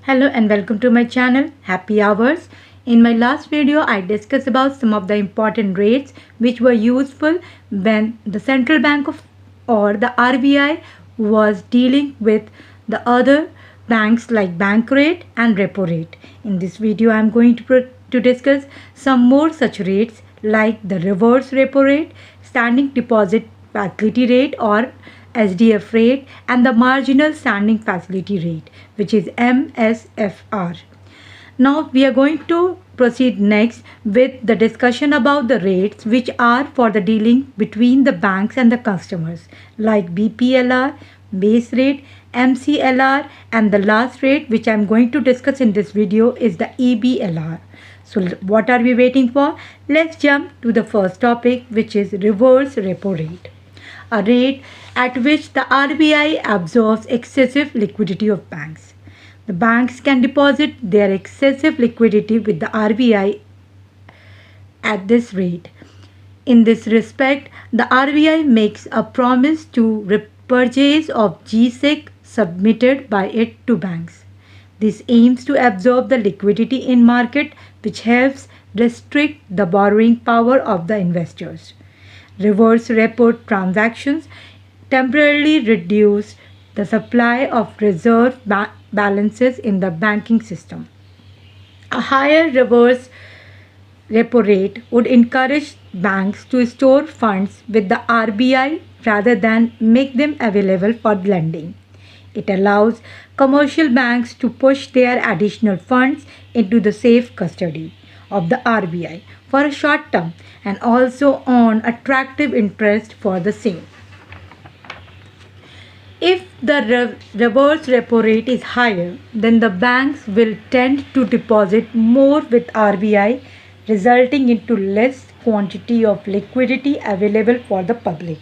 Hello and welcome to my channel Happy Hours. In my last video I discussed about some of the important rates which were useful when the central bank of or the RBI was dealing with the other banks like bank rate and repo rate. In this video I am going to discuss some more such rates like the reverse repo rate, standing deposit facility rate or SDF rate and the marginal standing facility rate which is MSFR. Now we are going to proceed next with the discussion about the rates which are for the dealing between the banks and the customers like BPLR, base rate, MCLR and the last rate which I am going to discuss in this video is the EBLR. So what are we waiting for? Let's jump to the first topic which is reverse repo rate, a rate at which the RBI absorbs excessive liquidity of banks. The banks can deposit their excessive liquidity with the RBI at this rate. In this respect, the RBI makes a promise to repurchase of GSEC submitted by it to banks. This aims to absorb the liquidity in market which helps restrict the borrowing power of the investors. Reverse repo transactions temporarily reduce the supply of reserve balances in the banking system. A higher reverse repo rate would encourage banks to store funds with the RBI rather than make them available for lending. It allows commercial banks to push their additional funds into the safe custody of the RBI for a short term and also earn attractive interest for the same. If the reverse repo rate is higher, then the banks will tend to deposit more with RBI, resulting into less quantity of liquidity available for the public.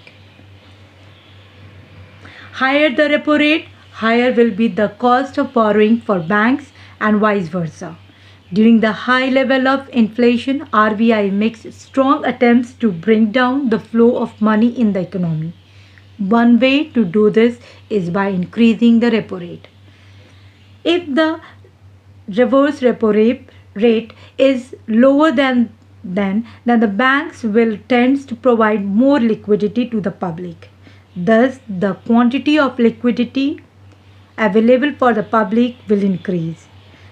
Higher the repo rate, higher will be the cost of borrowing for banks and vice versa. During the high level of inflation, RBI makes strong attempts to bring down the flow of money in the economy. One way to do this is by increasing the repo rate. If the reverse repo rate is lower than the banks will tend to provide more liquidity to the public. Thus, the quantity of liquidity available for the public will increase.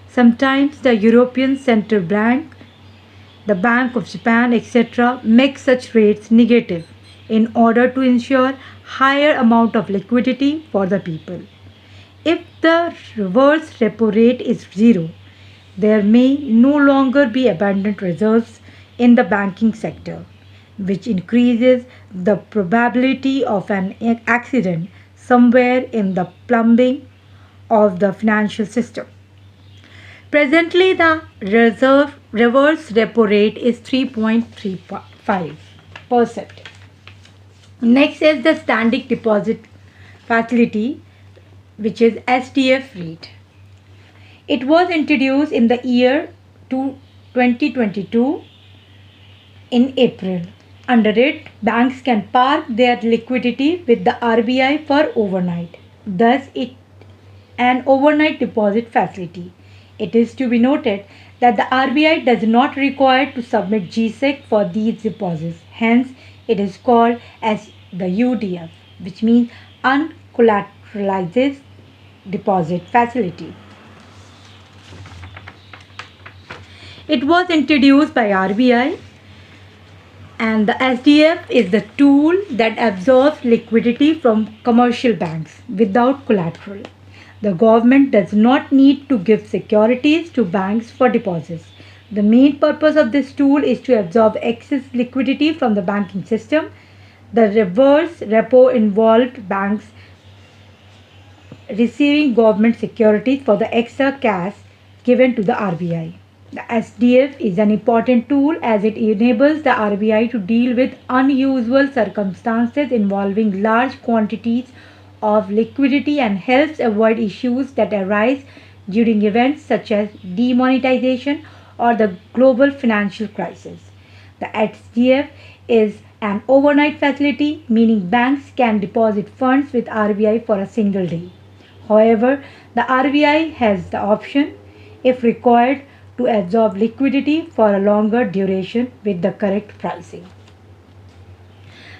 Sometimes the European Central Bank, the Bank of Japan, etc. make such rates negative in order to ensure higher amount of liquidity for the people. If the reverse repo rate is zero, there may no longer be abundant reserves in the banking sector, which increases the probability of an accident somewhere in the plumbing of the financial system. Presently, the reverse repo rate is 3.35%. Next is the standing deposit facility, which is SDF rate. It was introduced in the year 2022 in April. Under it, banks can park their liquidity with the RBI for overnight. Thus, it an overnight deposit facility. It is to be noted that the RBI does not require to submit GSEC for these deposits. Hence, it is called as the UDF, which means uncollateralized deposit facility. It was introduced by RBI, and the SDF is the tool that absorbs liquidity from commercial banks without collateral. The government does not need to give securities to banks for deposits. The main purpose of this tool is to absorb excess liquidity from the banking system. The reverse repo involved banks receiving government securities for the extra cash given to the RBI. The SDF is an important tool as it enables the RBI to deal with unusual circumstances involving large quantities of liquidity and helps avoid issues that arise during events such as demonetization or the global financial crisis. The SDF is an overnight facility, meaning banks can deposit funds with RBI for a single day. However, the RBI has the option, if required, to absorb liquidity for a longer duration with the correct pricing.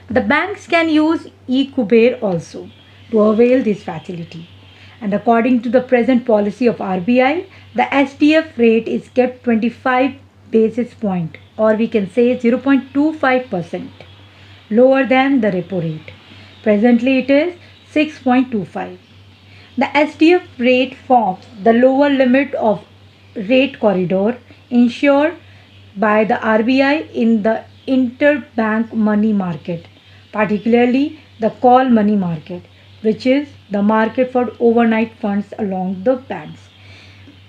The banks can use e-Kuber also to avail this facility. And according to the present policy of RBI, the SDF rate is kept 25 basis point, or we can say 0.25% lower than the repo rate. Presently it is 6.25. The SDF rate forms the lower limit of rate corridor ensured by the RBI in the interbank money market, particularly the call money market, which is the market for overnight funds along the banks.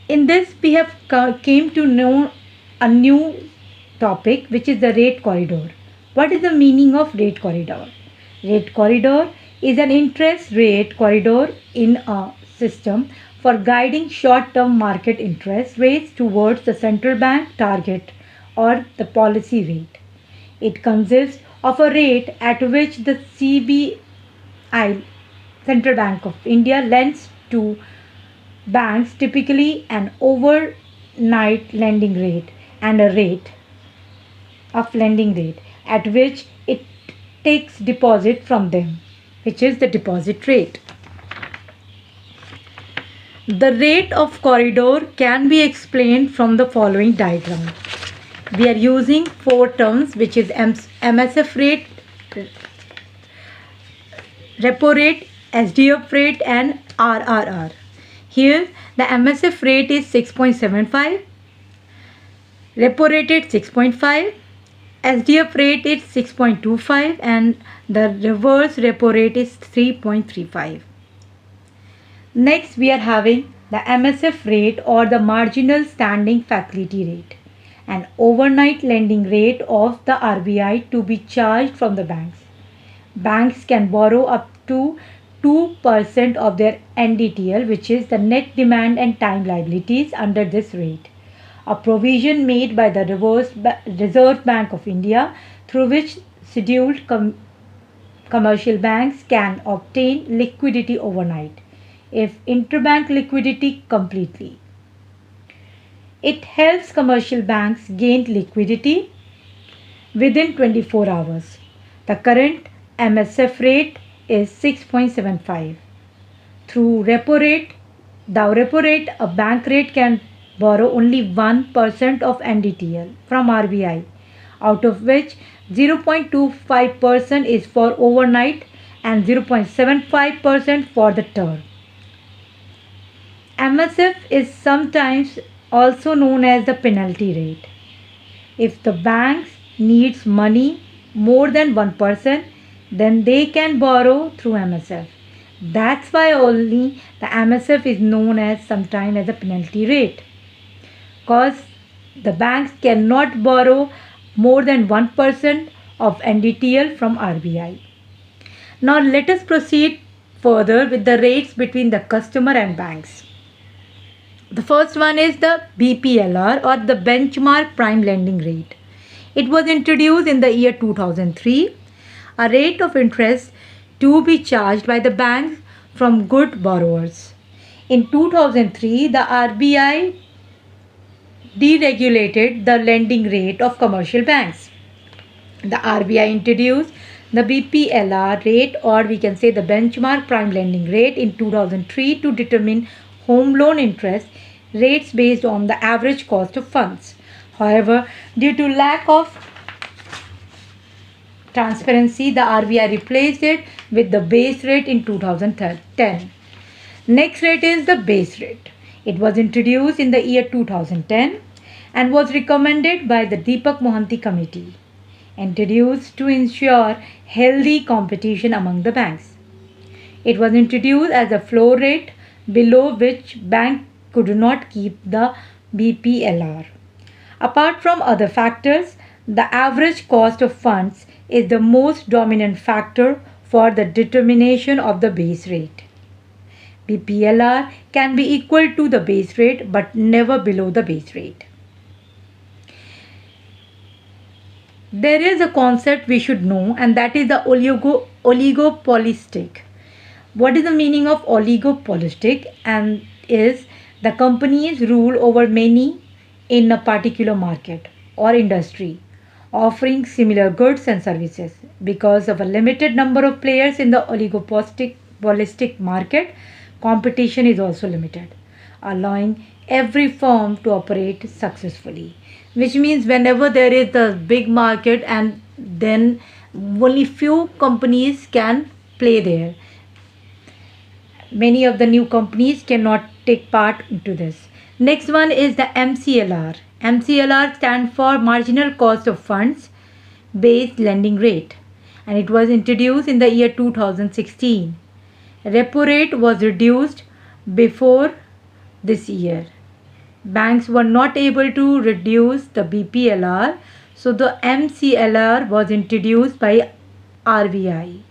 In this, we have came to know a new topic, which is the rate corridor. What is the meaning of rate corridor? Rate corridor is an interest rate corridor in a system for guiding short-term market interest rates towards the central bank target or the policy rate. It consists of a rate at which the CBI, Central Bank of India, lends to banks, typically an overnight lending rate, and a rate of lending rate at which it takes deposit from them, which is the deposit rate. The rate of corridor can be explained from the following diagram. We are using four terms, which is MSF rate, repo rate, SDF rate, and RRR. Here the MSF rate is 6.75, repo rate is 6.5, SDF rate is 6.25, and the reverse repo rate is 3.35. Next, we are having the MSF rate, or the marginal standing facility rate, an overnight lending rate of the RBI to be charged from the banks. Banks can borrow up to 2% of their NDTL, which is the net demand and time liabilities, under this rate. A provision made by the Reserve Bank of India, through which scheduled commercial banks can obtain liquidity overnight, if interbank liquidity completely. It helps commercial banks gain liquidity within 24 hours. The current MSF rate is 6.75. Through repo rate, a bank rate can borrow only 1% of NDTL from RBI, out of which 0.25% is for overnight and 0.75% for the term. MSF is sometimes also known as the penalty rate. If the banks needs money more than 1%, then they can borrow through MSF. That's why only the MSF is known as sometimes as a penalty rate, because the banks cannot borrow more than 1% of NDTL from RBI. Now let us proceed further with the rates between the customer and banks. The first one is the BPLR, or the benchmark prime lending rate. It was introduced in the year 2003, a rate of interest to be charged by the banks from good borrowers. In 2003, the RBI deregulated the lending rate of commercial banks. The RBI introduced the BPLR rate, or we can say the benchmark prime lending rate, in 2003 to determine home loan interest rates based on the average cost of funds. However, due to lack of transparency, the RBI replaced it with the base rate in 2010. Next rate is the base rate. It was introduced in the year 2010 and was recommended by the Deepak Mohanty Committee, introduced to ensure healthy competition among the banks. It was introduced as a floor rate below which bank could not keep the BPLR. Apart from other factors, the average cost of funds is the most dominant factor for the determination of the base rate. BPLR can be equal to the base rate but never below the base rate. There is a concept we should know, and that is the oligopolistic. What is the meaning of oligopolistic? And is the companies rule over many in a particular market or industry, offering similar goods and services. Because of a limited number of players in the oligopolistic market, competition is also limited, allowing every firm to operate successfully. Which means whenever there is the big market, and then only few companies can play there. Many of the new companies cannot take part into this. Next one is the MCLR. MCLR stands for marginal cost of funds based lending rate, and it was introduced in the year 2016. Repo rate was reduced before this year. Banks were not able to reduce the BPLR, so the MCLR was introduced by RBI.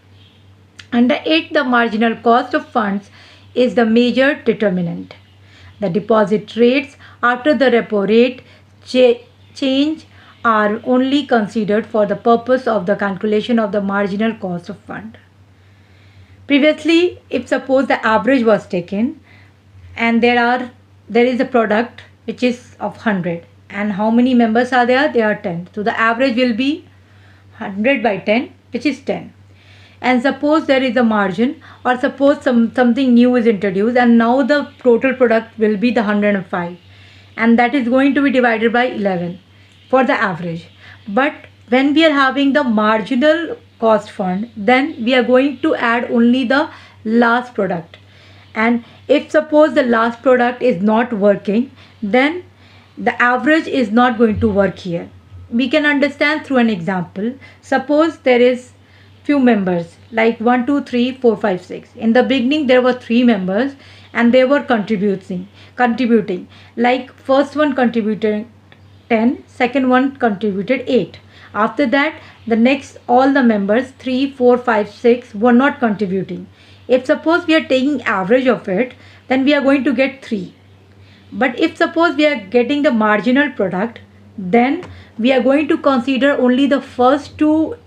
Under it, the marginal cost of funds is the major determinant. The deposit rates after the repo rate change are only considered for the purpose of the calculation of the marginal cost of fund. Previously, if suppose the average was taken, and there is a product which is of 100, and how many members are there? There are 10. So the average will be 100 by 10, which is 10. And suppose there is a margin, or suppose something new is introduced, and now the total product will be the 105, and that is going to be divided by 11 for the average. But when we are having the marginal cost fund, then we are going to add only the last product. And if suppose the last product is not working, then the average is not going to work here. We can understand through an example. Suppose there is few members like 1 2 3 4 5 6. In the beginning there were 3 members, and they were contributing, like first one contributed 10, second one contributed 8. After that, the next all the members 3 4 5 6 were not contributing. If suppose we are taking average of it, then we are going to get 3. But if suppose we are getting the marginal product, then we are going to consider only the first 2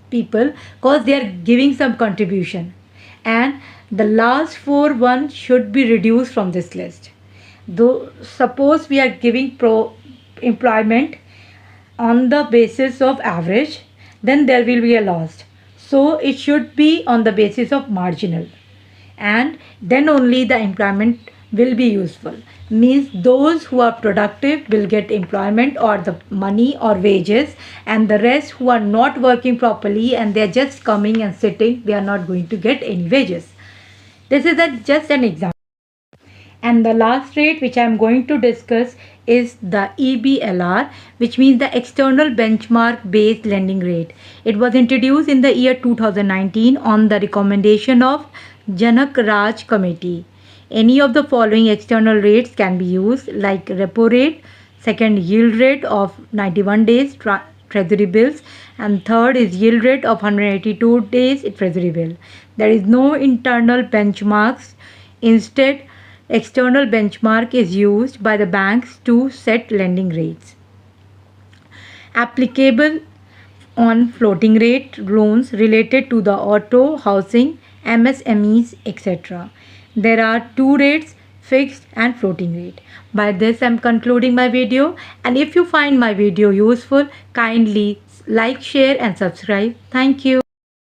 people, because they are giving some contribution, and the last 4 ones should be reduced from this list. Though suppose we are giving employment on the basis of average, then there will be a loss. So it should be on the basis of marginal, and then only the employment will be useful. Means those who are productive will get employment or the money or wages, and the rest who are not working properly and they are just coming and sitting, they are not going to get any wages. This is just an example. And the last rate which I am going to discuss is the EBLR, which means the external benchmark based lending rate. It was introduced in the year 2019 on the recommendation of Janak Raj Committee. Any of the following external rates can be used, like repo rate, second yield rate of 91 days treasury bills, and third is yield rate of 182 days treasury bill. There is no internal benchmarks. Instead, external benchmark is used by the banks to set lending rates. Applicable on floating rate loans related to the auto, housing, MSMEs, etc. There are 2 rates, fixed and floating rate. By this I am concluding my video, and if you find my video useful, kindly like, share and subscribe. Thank you.